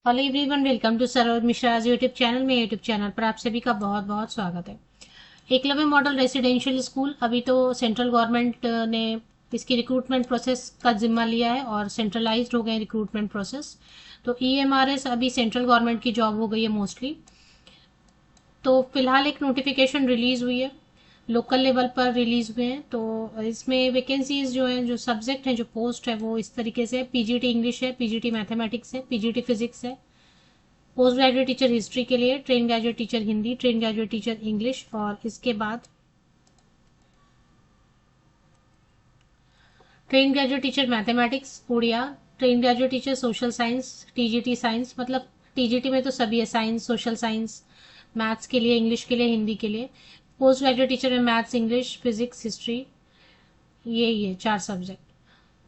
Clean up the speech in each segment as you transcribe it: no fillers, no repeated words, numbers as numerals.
Hello everyone, welcome to Saroj Mishra YouTube channel में। YouTube channel पर आप सभी का बहुत बहुत स्वागत है। एकलव्य मॉडल रेसिडेंशियल स्कूल अभी तो सेंट्रल गवर्नमेंट ने इसकी रिक्रूटमेंट प्रोसेस का जिम्मा लिया है और सेंट्रलाइज्ड हो गए रिक्रूटमेंट प्रोसेस। तो ईएमआरएस अभी सेंट्रल गवर्नमेंट की जॉब हो गई है मोस्टली। तो फिलहाल एक नोटिफिकेशन रिलीज हुई है, लोकल लेवल पर रिलीज हुए हैं। तो इसमें वैकेंसीज जो हैं, जो सब्जेक्ट हैं, जो पोस्ट है वो इस तरीके से है। पीजीटी इंग्लिश है, पीजीटी मैथमेटिक्स है, पीजीटी फिजिक्स है, पोस्ट ग्रेजुएट टीचर हिस्ट्री के लिए, train graduate teacher Hindi, train graduate teacher English, और इसके बाद train graduate teacher mathematics Odia, train graduate teacher social science, TGT science, मतलब टीजीटी में तो सभी है, साइंस, सोशल साइंस, मैथ्स के लिए, इंग्लिश के लिए, हिंदी के लिए। पोस्ट ग्रेजुएट टीचर में मैथ्स, इंग्लिश, फिजिक्स, हिस्ट्री, ये 4 सब्जेक्ट।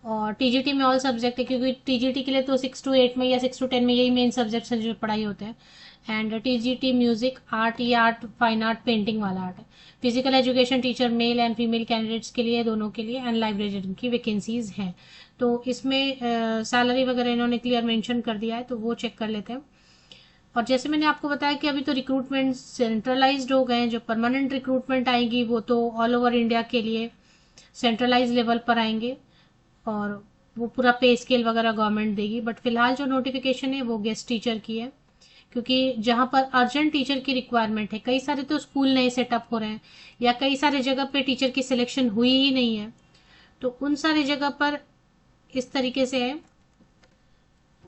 और टीजीटी में ऑल सब्जेक्ट है, क्योंकि टीजीटी के लिए तो 6 to 8 में या 6 to 10 में यही मेन सब्जेक्ट्स हैं जो पढ़ाई होते हैं। एंड टीजीटी म्यूजिक, आर्ट, ये आर्ट फाइन आर्ट पेंटिंग वाला आर्ट है। Physical education teacher male and female candidates के लिए, दोनों के लिए। एंड लाइब्रेरियन की वैकेंसीज हैं। तो इसमें सैलरी वगैरह इन्होंने क्लियर मेंशन कर दिया है, तो वो चेक कर लेते हैं। और जैसे मैंने आपको बताया कि अभी तो रिक्रूटमेंट सेंट्रलाइज्ड हो गए हैं, जो परमानेंट रिक्रूटमेंट आएगी वो तो ऑल ओवर इंडिया के लिए सेंट्रलाइज लेवल पर आएंगे, और वो पूरा पे स्केल वगैरह गवर्नमेंट देगी। बट फिलहाल जो नोटिफिकेशन है वो गेस्ट टीचर की है, क्योंकि जहां पर अर्जेंट टीचर की रिक्वायरमेंट है, कई सारे तो स्कूल नए सेटअप हो रहे हैं या कई सारे जगह पे टीचर की सिलेक्शन हुई ही नहीं है, तो उन सारी जगह पर इस तरीके से है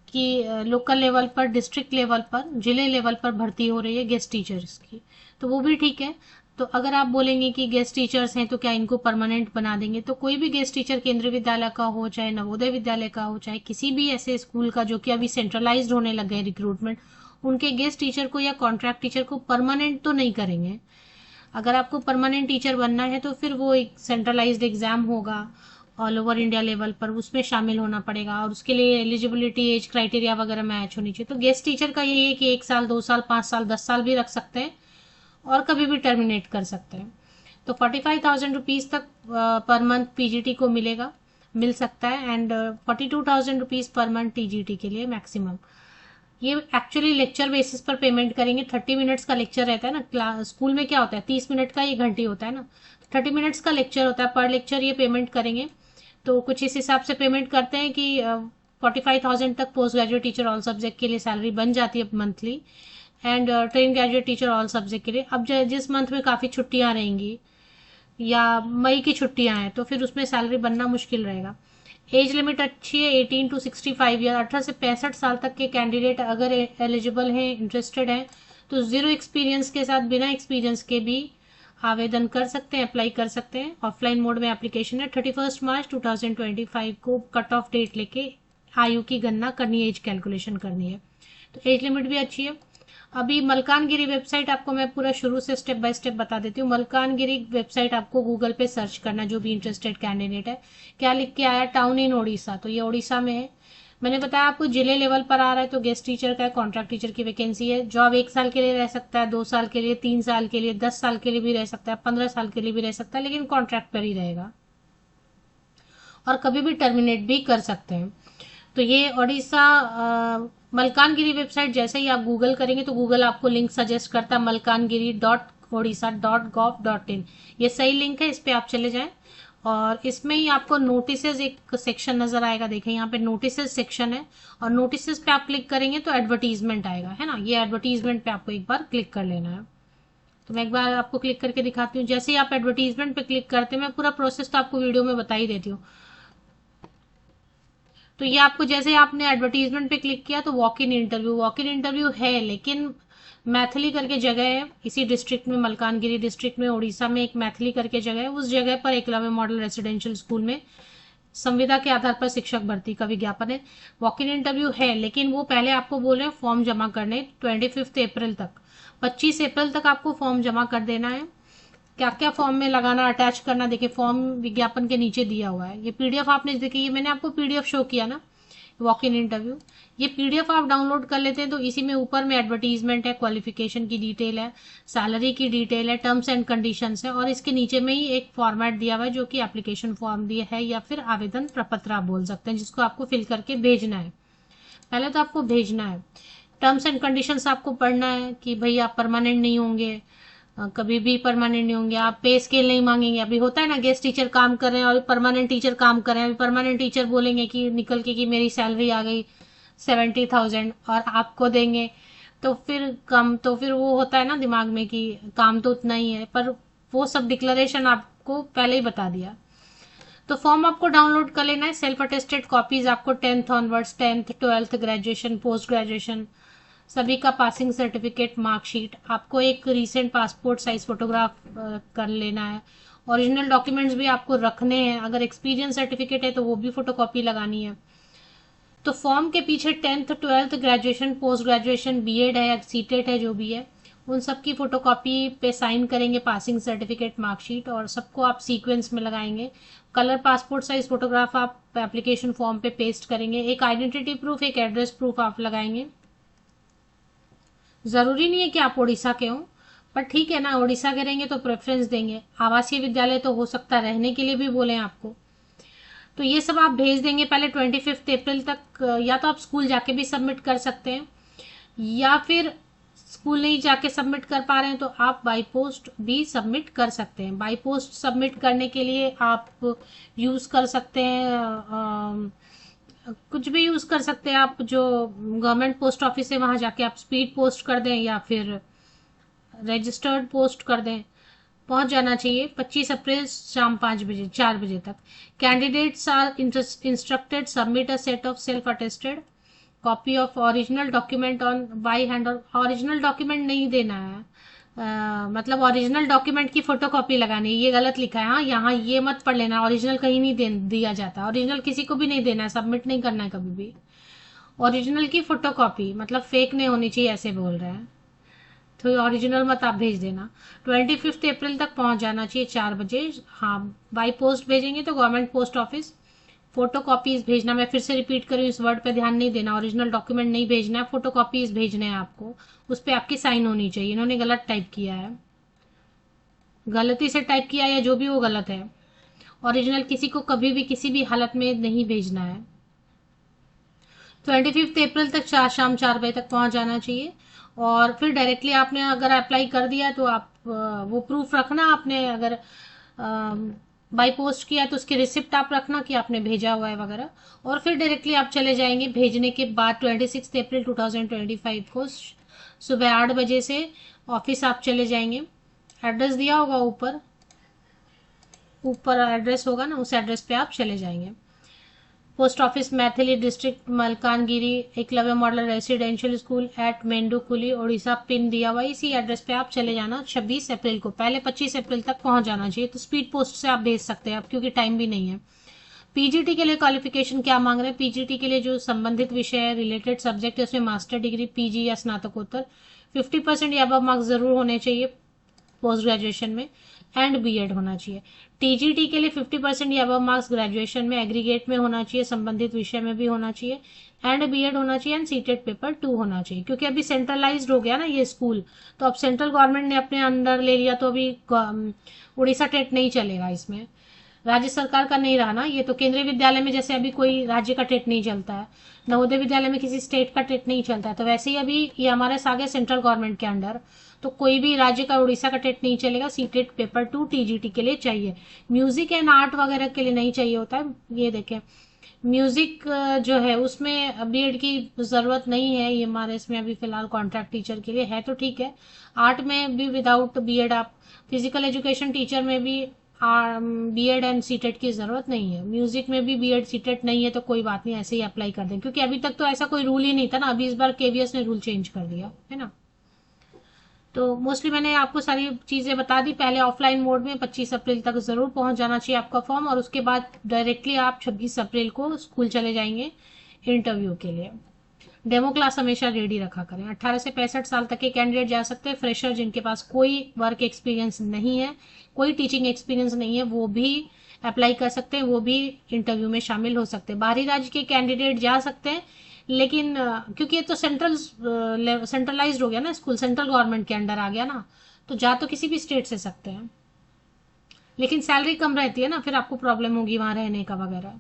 कि लोकल लेवल पर, डिस्ट्रिक्ट लेवल पर, जिले लेवल पर भर्ती हो रही है गेस्ट टीचर्स की। तो वो भी ठीक है। तो अगर आप बोलेंगे कि गेस्ट टीचर्स हैं तो क्या इनको परमानेंट बना देंगे, तो कोई भी गेस्ट टीचर केंद्रीय विद्यालय का हो, चाहे नवोदय विद्यालय का हो, चाहे किसी भी ऐसे स्कूल का जो कि अभी सेंट्रलाइज्ड होने लग गए रिक्रूटमेंट, उनके गेस्ट टीचर को या कॉन्ट्रैक्ट टीचर को परमानेंट तो नहीं करेंगे। अगर आपको परमानेंट टीचर बनना है तो फिर वो एक सेंट्रलाइज्ड एग्जाम होगा ऑल ओवर इंडिया लेवल पर, उसमें शामिल होना पड़ेगा, और उसके लिए एलिजिबिलिटी, एज क्राइटेरिया वगैरह मैच होनी चाहिए। तो गेस्ट टीचर का यही है कि 1 साल, 2 साल, 5 साल, 10 साल भी रख सकते हैं और कभी भी टर्मिनेट कर सकते हैं। तो 45,000 रुपीज तक पर मंथ पीजीटी को मिलेगा, मिल सकता है। And 42,000 rupees per month TGT के लिए मैक्सिमम। ये एक्चुअली लेक्चर बेसिस पर पेमेंट करेंगे। 30 मिनट्स का लेक्चर रहता है ना, क्लास स्कूल में क्या होता है, 30 मिनट का 1 घंटे होता है ना, 30 मिनट्स का लेक्चर होता है, पर लेक्चर ये पेमेंट करेंगे। तो कुछ इस हिसाब से पेमेंट करते हैं कि 45,000 तक post graduate teacher all subject के लिए सैलरी बन जाती है monthly. And train graduate teacher all subject के लिए, अब जिस मंथ में काफ़ी छुट्टियां रहेंगी या मई की छुट्टियां हैं तो फिर उसमें सैलरी बनना मुश्किल रहेगा। एज लिमिट अच्छी है, 18 to 65 ईयर, 18 से 65 साल तक के कैंडिडेट अगर एलिजिबल हैं, इंटरेस्टेड हैं, तो 0 एक्सपीरियंस के साथ, बिना एक्सपीरियंस के भी आवेदन कर सकते हैं, अप्लाई कर सकते हैं। ऑफलाइन मोड में एप्लीकेशन है। 31 मार्च 2025 को कट ऑफ डेट लेके आयु की गणना करनी है, एज कैलकुलेशन करनी है। तो एज लिमिट भी अच्छी है। अभी मलकानगिरी वेबसाइट आपको मैं पूरा शुरू से स्टेप बाय स्टेप बता देती हूँ। मलकानगिरी वेबसाइट आपको गूगल पे सर्च करना, जो भी इंटरेस्टेड कैंडिडेट है। क्या लिख के आया, टाउन इन ओडिशा, तो ये ओडिशा में है। मैंने बताया आपको जिले लेवल पर आ रहा है, तो गेस्ट टीचर का, कॉन्ट्रैक्ट टीचर की वैकेंसी है। जॉब 1 साल के लिए रह सकता है, 2 साल के लिए, 3 साल के लिए, 10 साल के लिए भी रह सकता है, 15 साल के लिए भी रह सकता है, लेकिन कॉन्ट्रैक्ट पर ही रहेगा और कभी भी टर्मिनेट भी कर सकते हैं। तो ये ओडिशा मलकानगिरी वेबसाइट, जैसे ही आप गूगल करेंगे तो गूगल आपको लिंक सजेस्ट करता है malkangiri.odisha.gov.in। ये सही लिंक है, इस पे आप चले जाएं। और इसमें ही आपको नोटिसेज एक सेक्शन नजर आएगा, देखें यहाँ पे नोटिसेज सेक्शन है, और नोटिसेज पे आप क्लिक करेंगे तो एडवर्टीजमेंट आएगा, है ना। ये एडवर्टीजमेंट पे आपको एक बार क्लिक कर लेना है। तो मैं एक बार आपको क्लिक करके दिखाती हूँ। जैसे ही आप एडवर्टीजमेंट पे क्लिक करते हैं, मैं पूरा प्रोसेस तो आपको वीडियो में बता ही देती हूँ। तो ये आपको, जैसे आपने एडवर्टीजमेंट पे क्लिक किया तो walk in interview, walk in interview है, लेकिन मैथिली करके जगह है इसी डिस्ट्रिक्ट में, मलकानगिरी डिस्ट्रिक्ट में, उड़ीसा में एक मैथिली करके जगह है। उस जगह पर एकलव्य मॉडल रेसिडेंशियल स्कूल में संविदा के आधार पर शिक्षक भर्ती का विज्ञापन है। वॉक इन इंटरव्यू है, लेकिन वो पहले आपको बोल रहे हैं फॉर्म जमा करने 25 अप्रैल तक, 25 अप्रैल तक आपको फॉर्म जमा कर देना है। क्या क्या फॉर्म में लगाना, अटैच करना, देखिए फॉर्म विज्ञापन के नीचे दिया हुआ है। ये पीडीएफ आपने देखिए, ये मैंने आपको पीडीएफ शो किया ना, वॉक इन इंटरव्यू। ये पीडीएफ आप डाउनलोड कर लेते हैं तो इसी में ऊपर में एडवर्टीजमेंट है, क्वालिफिकेशन की डिटेल है, सैलरी की डिटेल है, टर्म्स एंड कंडीशंस है, और इसके नीचे में ही एक फॉर्मेट दिया हुआ है जो कि एप्लीकेशन फॉर्म दिया है, या फिर आवेदन प्रपत्र आप बोल सकते हैं, जिसको आपको फिल करके भेजना है। पहले तो आपको भेजना है। टर्म्स एंड कंडीशंस आपको पढ़ना है कि भाई आप परमानेंट नहीं होंगे, कभी भी परमानेंट नहीं होंगे, आप पे स्केल नहीं मांगेंगे। अभी होता है ना, गेस्ट टीचर काम कर रहे हैं और परमानेंट टीचर काम कर रहे हैं, अभी परमानेंट टीचर बोलेंगे कि निकल के कि मेरी सैलरी आ गई 70,000 और आपको देंगे तो फिर कम, तो फिर वो होता है ना दिमाग में कि काम तो उतना ही है, पर वो सब डिक्लेरेशन आपको पहले ही बता दिया। तो फॉर्म आपको डाउनलोड कर लेना है। सेल्फ अटेस्टेड कॉपीज आपको 10th onwards, 10th 12th graduation post graduation सभी का पासिंग सर्टिफिकेट, मार्कशीट, आपको एक रीसेंट पासपोर्ट साइज फोटोग्राफ कर लेना है। ओरिजिनल डॉक्यूमेंट्स भी आपको रखने हैं, अगर एक्सपीरियंस सर्टिफिकेट है तो वो भी फोटोकॉपी लगानी है। तो फॉर्म के पीछे 10th 12th graduation post graduation BEd है या सीटेट है जो भी है, उन सब की फोटोकॉपी पे साइन करेंगे, पासिंग सर्टिफिकेट, मार्कशीट, और सबको आप सीक्वेंस में लगाएंगे। कलर पासपोर्ट साइज फोटोग्राफ आप एप्लीकेशन फॉर्म पे पेस्ट करेंगे। एक आइडेंटिटी प्रूफ, एक एड्रेस प्रूफ आप लगाएंगे। जरूरी नहीं है कि आप उड़ीसा के हों, पर ठीक है ना, उड़ीसा के रहेंगे तो प्रेफरेंस देंगे। आवासीय विद्यालय तो हो सकता है रहने के लिए भी बोले आपको। तो ये सब आप भेज देंगे पहले 25 अप्रैल तक। या तो आप स्कूल जाके भी सबमिट कर सकते हैं, या फिर स्कूल नहीं जाके सबमिट कर पा रहे हैं तो आप बाई पोस्ट भी सबमिट कर सकते हैं। बाई पोस्ट सबमिट करने के लिए आप यूज कर सकते हैं, कुछ भी यूज कर सकते हैं आप, जो गवर्नमेंट पोस्ट ऑफिस है वहां जाके आप स्पीड पोस्ट कर दें या फिर रजिस्टर्ड पोस्ट कर दें। पहुंच जाना चाहिए 25 अप्रैल शाम 4 बजे तक। Candidates are instructed submit a set of self attested copy of original document on by hand. और ओरिजिनल डॉक्यूमेंट नहीं देना है, मतलब ओरिजिनल डॉक्यूमेंट की फोटोकॉपी लगानी है, ये गलत लिखा है। हाँ, यहाँ ये मत पढ़ लेना, ओरिजिनल कहीं नहीं दिया जाता, ओरिजिनल किसी को भी नहीं देना है, सबमिट नहीं करना है कभी भी। ओरिजिनल की फोटोकॉपी मतलब फेक नहीं होनी चाहिए, ऐसे बोल रहे हैं, तो ओरिजिनल मत आप भेज देना। 25 अप्रैल तक पहुंच जाना चाहिए 4 बजे। हाँ, बाई पोस्ट भेजेंगे तो government post office. Photo copies भेजना, मैं फिर से रिपीट करूँ, इस वर्ड पे ध्यान नहीं देना, ओरिजिनल डॉक्यूमेंट नहीं भेजना है, फोटो कॉपीज भेजने हैं आपको। उस पर आपकी साइन होनी चाहिए। इन्होंने गलत टाइप किया है, गलती से टाइप किया है या जो भी वो गलत है। ओरिजिनल किसी को कभी भी किसी भी हालत में नहीं भेजना है। 25 अप्रैल तक शाम 4 बजे तक पहुंच जाना चाहिए। और फिर डायरेक्टली आपने अगर अप्लाई कर दिया तो आप वो प्रूफ रखना, आपने अगर बाई पोस्ट किया तो उसकी रिसिप्ट आप रखना कि आपने भेजा हुआ है वगैरह। और फिर डायरेक्टली आप चले जाएंगे भेजने के बाद 26 अप्रैल 2025 को सुबह 8 बजे से ऑफिस आप चले जाएंगे। एड्रेस दिया होगा ऊपर, ऊपर एड्रेस होगा ना, उस एड्रेस पे आप चले जाएंगे। Post office Maithili district Malkangiri Eklavya model residential school at Mendukuli Orissa, pin दिया हुआ, इसी एड्रेस पे आप चले जाना 26 अप्रैल को। पहले 25 अप्रैल तक पहुंच जाना चाहिए। तो स्पीड पोस्ट से आप भेज सकते हैं अब, क्योंकि टाइम भी नहीं है। पीजीटी के लिए क्वालिफिकेशन क्या मांग रहे हैं? पीजीटी के लिए जो संबंधित विषय है, रिलेटेड सब्जेक्ट है, उसमें मास्टर डिग्री, पीजी या स्नातकोत्तर 50% या अब मार्क्स जरूर होने चाहिए पोस्ट ग्रेजुएशन में, एंड बीएड होना चाहिए। टीजीटी के लिए 50% या अब मार्क्स ग्रेजुएशन में एग्रीगेट में होना चाहिए, संबंधित विषय में भी होना चाहिए, एंड बीएड होना चाहिए, एंड सीटेट पेपर 2 होना चाहिए। क्योंकि अभी सेंट्रलाइज्ड हो गया ना ये स्कूल, तो अब सेंट्रल गवर्नमेंट ने अपने अंडर ले लिया, तो अभी उड़ीसा टेट नहीं चलेगा इसमें, राज्य सरकार का नहीं रहा ना ये। तो केंद्रीय विद्यालय में जैसे अभी कोई राज्य का टेट नहीं चलता है, नवोदय विद्यालय में किसी स्टेट का टेट नहीं चलता है, तो वैसे ही अभी ये हमारे सागे सेंट्रल गवर्नमेंट के अंडर, तो कोई भी राज्य का उड़ीसा का टेट नहीं चलेगा। सीटेट पेपर 2 टीजीटी के लिए चाहिए, म्यूजिक एंड आर्ट वगैरह के लिए नहीं चाहिए होता है। ये देखें, म्यूजिक जो है उसमें बीएड की जरूरत नहीं है, ये हमारे इसमें अभी फिलहाल कॉन्ट्रैक्ट टीचर के लिए है, तो ठीक है। आर्ट में भी विदाउट बीएड आप, फिजिकल एजुकेशन टीचर में भी बीएड एंड सीटेट की जरूरत नहीं है। म्यूजिक में भी बीएड सीटेट नहीं है तो कोई बात नहीं, ऐसे ही अप्लाई कर दें, क्योंकि अभी तक तो ऐसा कोई रूल ही नहीं था ना, अभी इस बार केवीएस ने रूल चेंज कर दिया है ना। तो मोस्टली मैंने आपको सारी चीजें बता दी। पहले ऑफलाइन मोड में 25 अप्रैल तक जरूर पहुंच जाना चाहिए आपका फॉर्म, और उसके बाद डायरेक्टली आप 26 अप्रैल को स्कूल चले जाएंगे इंटरव्यू के लिए। डेमो क्लास हमेशा रेडी रखा करें। 18 से 65 साल तक के कैंडिडेट जा सकते हैं। फ्रेशर जिनके पास कोई वर्क एक्सपीरियंस नहीं है, कोई टीचिंग एक्सपीरियंस नहीं है, वो भी अप्लाई कर सकते हैं, वो भी इंटरव्यू में शामिल हो सकते हैं। बाहरी राज्य के कैंडिडेट जा सकते हैं, लेकिन क्योंकि ये तो सेंट्रलाइज्ड हो गया ना स्कूल, सेंट्रल गवर्नमेंट के अंडर आ गया ना, तो जा तो किसी भी स्टेट से सकते हैं, लेकिन सैलरी कम रहती है ना, फिर आपको प्रॉब्लम होगी वहां रहने का वगैरह।